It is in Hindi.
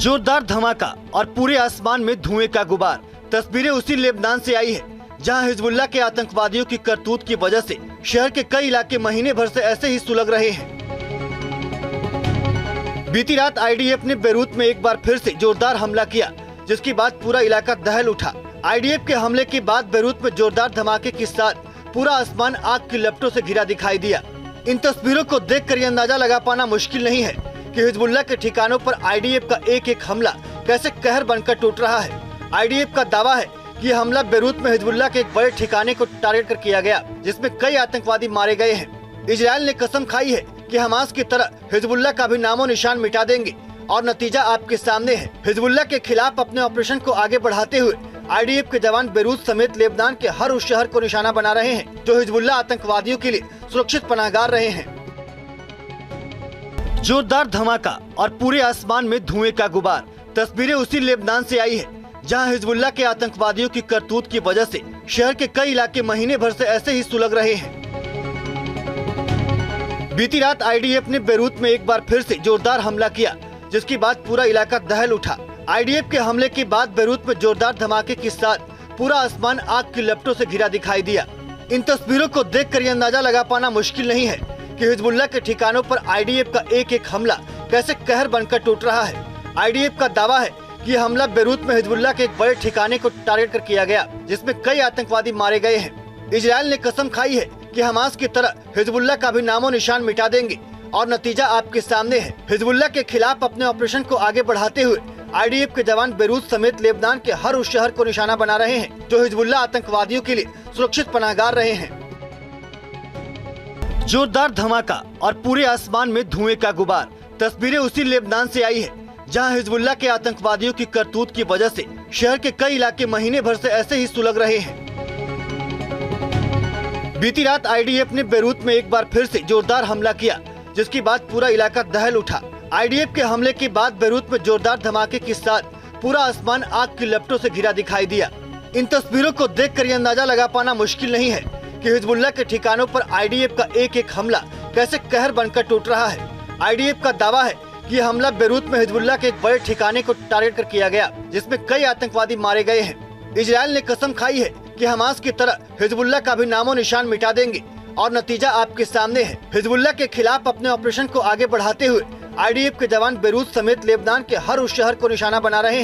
जोरदार धमाका और पूरे आसमान में धुएं का गुबार। तस्वीरें उसी लेबनान से आई है जहां हिजबुल्लाह के आतंकवादियों की करतूत की वजह से शहर के कई इलाके महीने भर से ऐसे ही सुलग रहे हैं। बीती रात आईडीएफ ने बेरूत में एक बार फिर से जोरदार हमला किया, जिसके बाद पूरा इलाका दहल उठा। आईडीएफ के हमले के बाद बेरूत में जोरदार धमाके के साथ पूरा आसमान आग की लपटों से घिरा दिखाई दिया। इन तस्वीरों को देखकर ये अंदाजा लगा पाना मुश्किल नहीं है कि हिजबुल्लाह के ठिकानों पर आईडीएफ का एक एक हमला कैसे कहर बनकर टूट रहा है। आईडीएफ का दावा है कि यह हमला बेरूत में हिजबुल्लाह के एक बड़े ठिकाने को टारगेट कर किया गया, जिसमें कई आतंकवादी मारे गए हैं। इजराइल ने कसम खाई है कि हमास की तरह हिजबुल्लाह का भी नामो निशान मिटा देंगे और नतीजा आपके सामने है। हिजबुल्लाह के खिलाफ अपने ऑपरेशन को आगे बढ़ाते हुए आईडीएफ के जवान बेरूत समेत लेबनान के हर उस शहर को निशाना बना रहे हैं जो हिजबुल्लाह आतंकवादियों के लिए सुरक्षित पनाहगार रहे हैं। जोरदार धमाका और पूरे आसमान में धुएं का गुबार। तस्वीरें उसी लेबनान से आई है जहां हिजबुल्लाह के आतंकवादियों की करतूत की वजह से शहर के कई इलाके महीने भर से ऐसे ही सुलग रहे हैं। बीती रात आईडीएफ ने बेरूत में एक बार फिर से जोरदार हमला किया, जिसके बाद पूरा इलाका दहल उठा। आईडीएफ के हमले के बाद बेरूत में जोरदार धमाके के साथ पूरा आसमान आग की लपटों से घिरा दिखाई दिया। इन तस्वीरों को देखकर ये अंदाजा लगा पाना मुश्किल नहीं है कि हिजबुल्लाह के ठिकानों पर आईडीएफ का एक एक हमला कैसे कहर बनकर टूट रहा है। आईडीएफ का दावा है कि यह हमला बेरूत में हिजबुल्लाह के एक बड़े ठिकाने को टारगेट कर किया गया, जिसमें कई आतंकवादी मारे गए हैं। इजराइल ने कसम खाई है कि हमास की तरह हिजबुल्लाह का भी नामो निशान मिटा देंगे और नतीजा आपके सामने है। हिजबुल्लाह के खिलाफ अपने ऑपरेशन को आगे बढ़ाते हुए आईडीएफ के जवान बेरूत समेत लेबनान के हर उस शहर को निशाना बना रहे हैं जो हिजबुल्लाह आतंकवादियों के लिए सुरक्षित पनाहगार रहे हैं। जोरदार धमाका और पूरे आसमान में धुएं का गुबार। तस्वीरें उसी लेबनान से आई है जहां हिजबुल्लाह के आतंकवादियों की करतूत की वजह से शहर के कई इलाके महीने भर से ऐसे ही सुलग रहे हैं। बीती रात आईडीएफ ने बेरूत में एक बार फिर से जोरदार हमला किया, जिसके बाद पूरा इलाका दहल उठा। आईडीएफ के हमले के बाद बेरूत में जोरदार धमाके के साथ पूरा आसमान आग की लपटों से घिरा दिखाई दिया। इन तस्वीरों को देखकर ये अंदाजा लगा पाना मुश्किल नहीं है कि हिजबुल्लाह के ठिकानों पर आईडीएफ का एक एक हमला कैसे कहर बनकर टूट रहा है। आईडीएफ का दावा है कि यह हमला बेरूत में हिजबुल्लाह के एक बड़े ठिकाने को टारगेट कर किया गया, जिसमें कई आतंकवादी मारे गए हैं। इजराइल ने कसम खाई है कि हमास की तरह हिजबुल्लाह का भी नामो निशान मिटा देंगे और नतीजा आपके सामने है। हिजबुल्लाह के खिलाफ अपने ऑपरेशन को आगे बढ़ाते हुए आईडीएफ के जवान बेरूत समेत लेबनान के हर उस शहर को निशाना बना रहे हैं